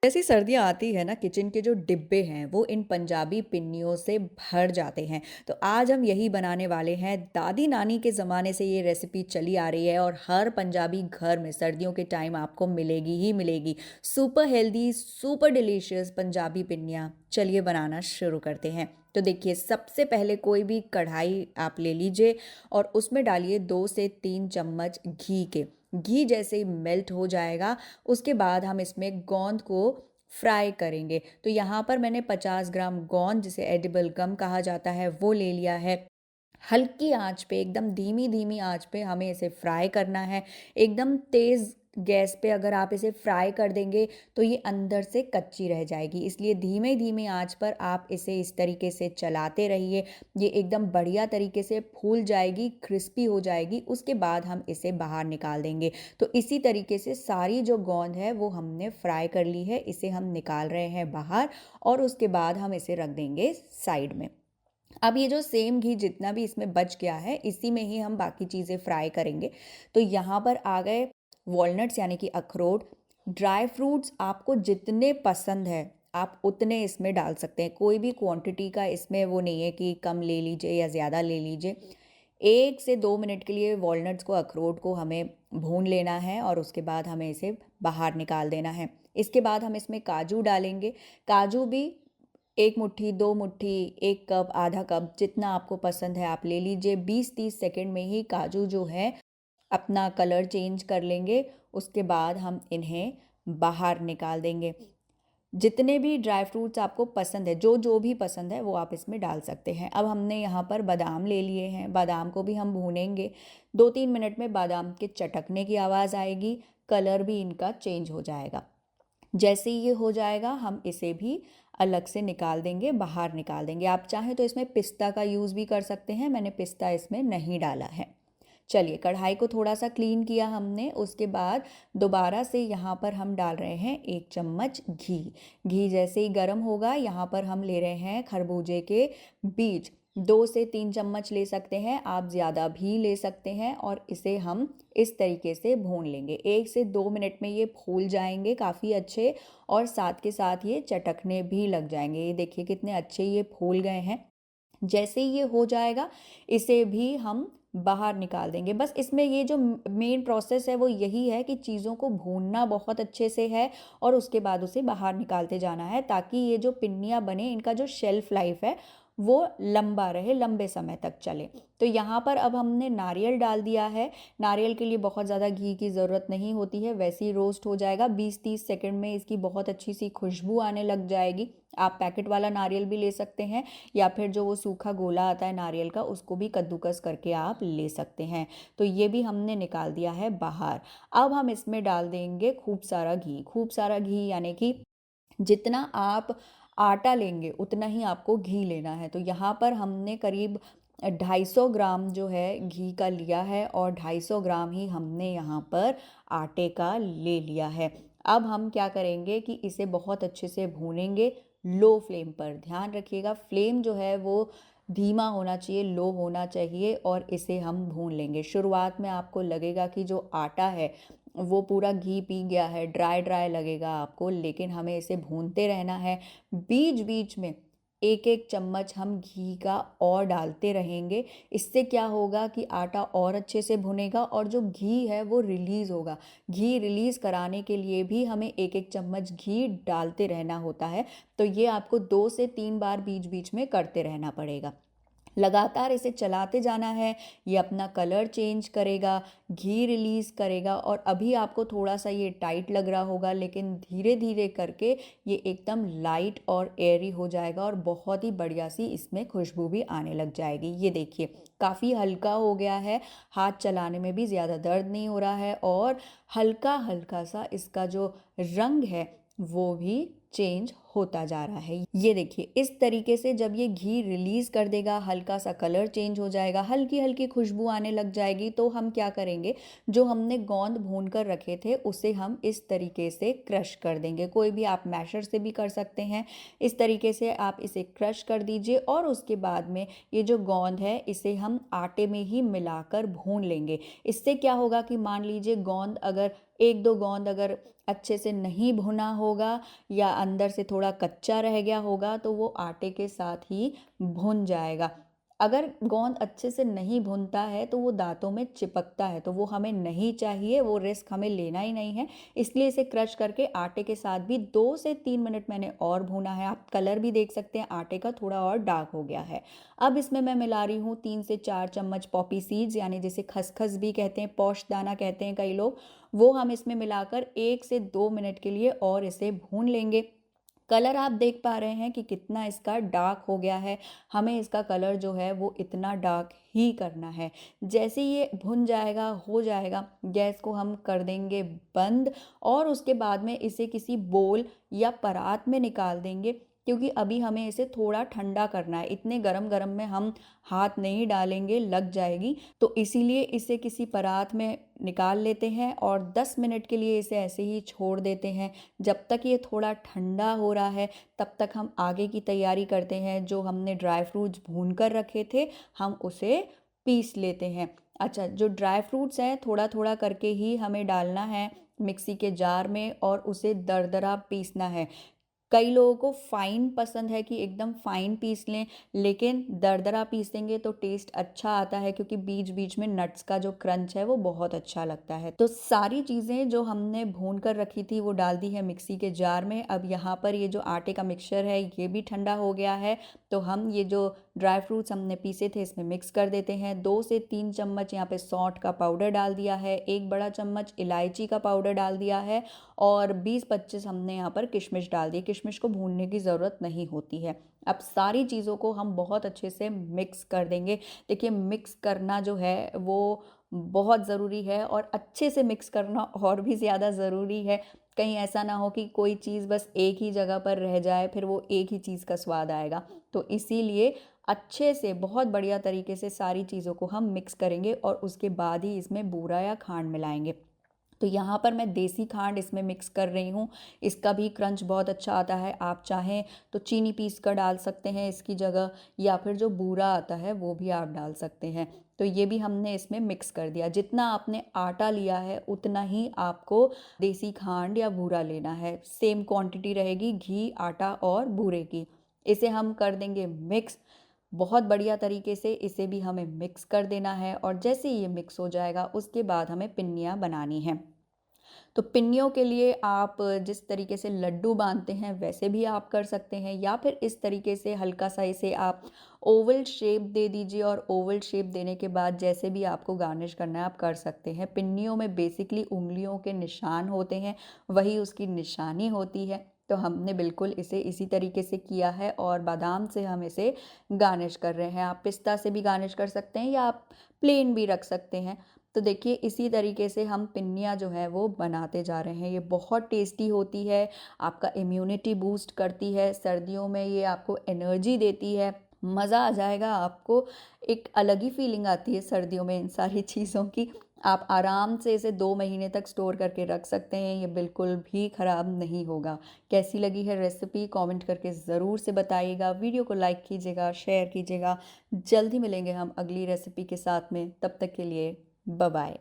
जैसी सर्दियाँ आती है ना, किचन के जो डिब्बे हैं वो इन पंजाबी पिन्नियों से भर जाते हैं। तो आज हम यही बनाने वाले हैं। दादी नानी के ज़माने से ये रेसिपी चली आ रही है और हर पंजाबी घर में सर्दियों के टाइम आपको मिलेगी ही मिलेगी। Super healthy, super delicious Punjabi पिन्नियाँ। चलिए बनाना शुरू करते हैं। तो देखिए, सबसे पहले कोई भी कढ़ाई आप ले लीजिए और उसमें डालिए 2 से 3 चम्मच घी के। घी जैसे ही मेल्ट हो जाएगा, उसके बाद हम इसमें गोंद को फ्राई करेंगे। तो यहाँ पर मैंने 50 ग्राम गोंद, जिसे एडिबल गम कहा जाता है, वो ले लिया है। हल्की आंच पे, एकदम धीमी धीमी आंच पे हमें इसे फ्राई करना है। एकदम तेज़ गैस पे अगर आप इसे फ्राई कर देंगे तो ये अंदर से कच्ची रह जाएगी, इसलिए धीमे धीमे आंच पर आप इसे इस तरीके से चलाते रहिए। ये एकदम बढ़िया तरीके से फूल जाएगी, क्रिस्पी हो जाएगी। उसके बाद हम इसे बाहर निकाल देंगे। तो इसी तरीके से सारी जो गोंद है वो हमने फ्राई कर ली है, इसे हम निकाल रहे हैं बाहर और उसके बाद हम इसे रख देंगे साइड में। अब ये जो सेम घी जितना भी इसमें बच गया है, इसी में ही हम बाकी चीज़ें फ्राई करेंगे। तो यहाँ पर आ गए वॉलनट्स यानी कि अखरोट। ड्राई फ्रूट्स आपको जितने पसंद है आप उतने इसमें डाल सकते हैं। कोई भी क्वांटिटी का इसमें वो नहीं है कि कम ले लीजिए या ज़्यादा ले लीजिए। 1 से 2 मिनट के लिए वॉलनट्स को, अखरोट को हमें भून लेना है और उसके बाद हमें इसे बाहर निकाल देना है। इसके बाद हम इसमें काजू डालेंगे। काजू भी 1 मुट्ठी, 2 मुट्ठी, 1 कप, आधा कप, जितना आपको पसंद है आप ले लीजिए। 20-30 सेकंड में ही काजू जो है अपना कलर चेंज कर लेंगे। उसके बाद हम इन्हें बाहर निकाल देंगे। जितने भी ड्राई फ्रूट्स आपको पसंद है, जो जो भी पसंद है वो आप इसमें डाल सकते हैं। अब हमने यहाँ पर बादाम ले लिए हैं, बादाम को भी हम भूनेंगे। 2-3 मिनट में बादाम के चटकने की आवाज़ आएगी, कलर भी इनका चेंज हो जाएगा। जैसे ही ये हो जाएगा हम इसे भी अलग से निकाल देंगे, बाहर निकाल देंगे। आप चाहें तो इसमें पिस्ता का यूज़ भी कर सकते हैं, मैंने पिस्ता इसमें नहीं डाला है। चलिए, कढ़ाई को थोड़ा सा क्लीन किया हमने। उसके बाद दोबारा से यहाँ पर हम डाल रहे हैं 1 चम्मच घी। घी जैसे ही गर्म होगा, यहाँ पर हम ले रहे हैं खरबूजे के बीज। 2 से 3 चम्मच ले सकते हैं, आप ज़्यादा भी ले सकते हैं और इसे हम इस तरीके से भून लेंगे। 1 से 2 मिनट में ये फूल जाएंगे काफ़ी अच्छे और साथ के साथ ये चटकने भी लग जाएंगे। ये देखिए कितने अच्छे ये फूल गए हैं। जैसे ही ये हो जाएगा, इसे भी हम बाहर निकाल देंगे। बस इसमें ये जो मेन प्रोसेस है वो यही है कि चीज़ों को भूनना बहुत अच्छे से है और उसके बाद उसे बाहर निकालते जाना है, ताकि ये जो पिन्नियाँ बने, इनका जो शेल्फ लाइफ है वो लंबा रहे, लंबे समय तक चले। तो यहाँ पर अब हमने नारियल डाल दिया है। नारियल के लिए बहुत ज़्यादा घी की ज़रूरत नहीं होती है, वैसे ही रोस्ट हो जाएगा। 20-30 सेकंड में इसकी बहुत अच्छी सी खुशबू आने लग जाएगी। आप पैकेट वाला नारियल भी ले सकते हैं या फिर जो वो सूखा गोला आता है नारियल का, उसको भी कद्दूकस करके आप ले सकते हैं। तो ये भी हमने निकाल दिया है बाहर। अब हम इसमें डाल देंगे खूब सारा घी। खूब सारा घी यानी कि जितना आप आटा लेंगे उतना ही आपको घी लेना है। तो यहाँ पर हमने करीब 250 ग्राम जो है घी का लिया है और 250 ग्राम ही हमने यहाँ पर आटे का ले लिया है। अब हम क्या करेंगे कि इसे बहुत अच्छे से भूनेंगे लो फ्लेम पर। ध्यान रखिएगा, फ्लेम जो है वो धीमा होना चाहिए, लो होना चाहिए, और इसे हम भून लेंगे। शुरुआत में आपको लगेगा कि जो आटा है वो पूरा घी पी गया है, ड्राई ड्राई लगेगा आपको, लेकिन हमें इसे भूनते रहना है। बीच बीच में 1-1 चम्मच हम घी का और डालते रहेंगे। इससे क्या होगा कि आटा और अच्छे से भुनेगा और जो घी है वो रिलीज़ होगा। घी रिलीज़ कराने के लिए भी हमें 1-1 चम्मच घी डालते रहना होता है। तो ये आपको 2 से 3 बार बीच बीच में करते रहना पड़ेगा। लगातार इसे चलाते जाना है, ये अपना कलर चेंज करेगा, घी रिलीज़ करेगा और अभी आपको थोड़ा सा ये टाइट लग रहा होगा, लेकिन धीरे धीरे करके ये एकदम लाइट और एयरी हो जाएगा और बहुत ही बढ़िया सी इसमें खुशबू भी आने लग जाएगी। ये देखिए काफ़ी हल्का हो गया है, हाथ चलाने में भी ज़्यादा दर्द नहीं हो रहा है और हल्का हल्का सा इसका जो रंग है वो भी चेंज होता जा रहा है। ये देखिए इस तरीके से जब ये घी रिलीज कर देगा, हल्का सा कलर चेंज हो जाएगा, हल्की हल्की खुशबू आने लग जाएगी, तो हम क्या करेंगे, जो हमने गोंद भून कर रखे थे उसे हम इस तरीके से क्रश कर देंगे। कोई भी आप मैशर से भी कर सकते हैं। इस तरीके से आप इसे क्रश कर दीजिए और उसके बाद में ये जो गोंद है इसे हम आटे में ही मिलाकर भून लेंगे। इससे क्या होगा कि मान लीजिए गोंद अगर 1-2 गोंद अगर अच्छे से नहीं भुना होगा या अंदर से थोड़ा कच्चा रह गया होगा तो वो आटे के साथ ही भुन जाएगा। अगर गोंद अच्छे से नहीं भुनता है तो वो दाँतों में चिपकता है, तो वो हमें नहीं चाहिए, वो रिस्क हमें लेना ही नहीं है। इसलिए इसे क्रश करके आटे के साथ भी 2 से 3 मिनट मैंने और भूना है। आप कलर भी देख सकते हैं आटे का थोड़ा और डार्क हो गया है। अब इसमें मैं मिला रही हूँ 3 से 4 चम्मच पॉपी सीड्स, यानी जिसे खसखस भी कहते हैं, पौष दाना कहते हैं कई लोग। वो हम इसमें मिलाकर 1 से 2 मिनट के लिए और इसे भून लेंगे। कलर आप देख पा रहे हैं कि कितना इसका डार्क हो गया है। हमें इसका कलर जो है वो इतना डार्क ही करना है। जैसे ये भुन जाएगा, हो जाएगा, गैस को हम कर देंगे बंद और उसके बाद में इसे किसी बोल या परात में निकाल देंगे, क्योंकि अभी हमें इसे थोड़ा ठंडा करना है। इतने गरम-गरम में हम हाथ नहीं डालेंगे, लग जाएगी। तो इसीलिए इसे किसी परात में निकाल लेते हैं और 10 मिनट के लिए इसे ऐसे ही छोड़ देते हैं। जब तक ये थोड़ा ठंडा हो रहा है, तब तक हम आगे की तैयारी करते हैं। जो हमने ड्राई फ्रूट्स भून कर रखे थे, हम उसे पीस लेते हैं। अच्छा, जो ड्राई फ्रूट्स हैं, थोड़ा-थोड़ा करके ही हमें डालना है मिक्सी के जार में और उसे दरदरा पीसना है। कई लोगों को फ़ाइन पसंद है कि एकदम फ़ाइन पीस लें, लेकिन दरदरा पीसेंगे तो टेस्ट अच्छा आता है, क्योंकि बीच-बीच में नट्स का जो क्रंच है वो बहुत अच्छा लगता है। तो सारी चीज़ें जो हमने भून कर रखी थी वो डाल दी है मिक्सी के जार में। अब यहाँ पर ये जो आटे का मिक्सचर है ये भी ठंडा हो गया है, तो हम ये जो ड्राई फ्रूट्स हमने पीसे थे इसमें मिक्स कर देते हैं। 2 से 3 चम्मच यहाँ पे सौंठ का पाउडर डाल दिया है, 1 बड़ा चम्मच इलायची का पाउडर डाल दिया है और 20-25 हमने यहाँ पर किशमिश डाल दी। किशमिश को भूनने की ज़रूरत नहीं होती है। अब सारी चीज़ों को हम बहुत अच्छे से मिक्स कर देंगे। देखिए, मिक्स करना जो है वो बहुत ज़रूरी है और अच्छे से मिक्स करना और भी ज़्यादा ज़रूरी है। कहीं ऐसा ना हो कि कोई चीज़ बस एक ही जगह पर रह जाए, फिर वो एक ही चीज़ का स्वाद आएगा। तो इसीलिए अच्छे से बहुत बढ़िया तरीके से सारी चीज़ों को हम मिक्स करेंगे और उसके बाद ही इसमें बूरा या खांड मिलाएँगे। तो यहाँ पर मैं देसी खांड इसमें मिक्स कर रही हूँ। इसका भी क्रंच बहुत अच्छा आता है। आप चाहें तो चीनी पीस कर डाल सकते हैं इसकी जगह, या फिर जो बूरा आता है वो भी आप डाल सकते हैं। तो ये भी हमने इसमें मिक्स कर दिया। जितना आपने आटा लिया है उतना ही आपको देसी खांड या बूरा लेना है। सेम क्वांटिटी रहेगी घी, आटा और बूरे की। इसे हम कर देंगे मिक्स। बहुत बढ़िया तरीके से इसे भी हमें मिक्स कर देना है और जैसे ही ये मिक्स हो जाएगा उसके बाद हमें पिन्नियाँ बनानी हैं। तो पिन्नियों के लिए आप जिस तरीके से लड्डू बांधते हैं वैसे भी आप कर सकते हैं, या फिर इस तरीके से हल्का सा इसे आप ओवल शेप दे दीजिए और ओवल शेप देने के बाद जैसे भी आपको गार्निश करना है आप कर सकते हैं। पिन्नियों में बेसिकली उंगलियों के निशान होते हैं, वही उसकी निशानी होती है। तो हमने बिल्कुल इसे इसी तरीके से किया है और बादाम से हम इसे गार्निश कर रहे हैं। आप पिस्ता से भी गार्निश कर सकते हैं या आप प्लेन भी रख सकते हैं। तो देखिए, इसी तरीके से हम पिन्नियाँ जो है वो बनाते जा रहे हैं। ये बहुत टेस्टी होती है, आपका इम्यूनिटी बूस्ट करती है, सर्दियों में ये आपको एनर्जी देती है, मज़ा आ जाएगा आपको। एक अलग ही फीलिंग आती है सर्दियों में इन सारी चीज़ों की। आप आराम से इसे 2 महीने तक स्टोर करके रख सकते हैं, ये बिल्कुल भी ख़राब नहीं होगा। कैसी लगी है रेसिपी कमेंट करके ज़रूर से बताइएगा। वीडियो को लाइक कीजिएगा, शेयर कीजिएगा। जल्द ही मिलेंगे हम अगली रेसिपी के साथ में, तब तक के लिए बाय बाय।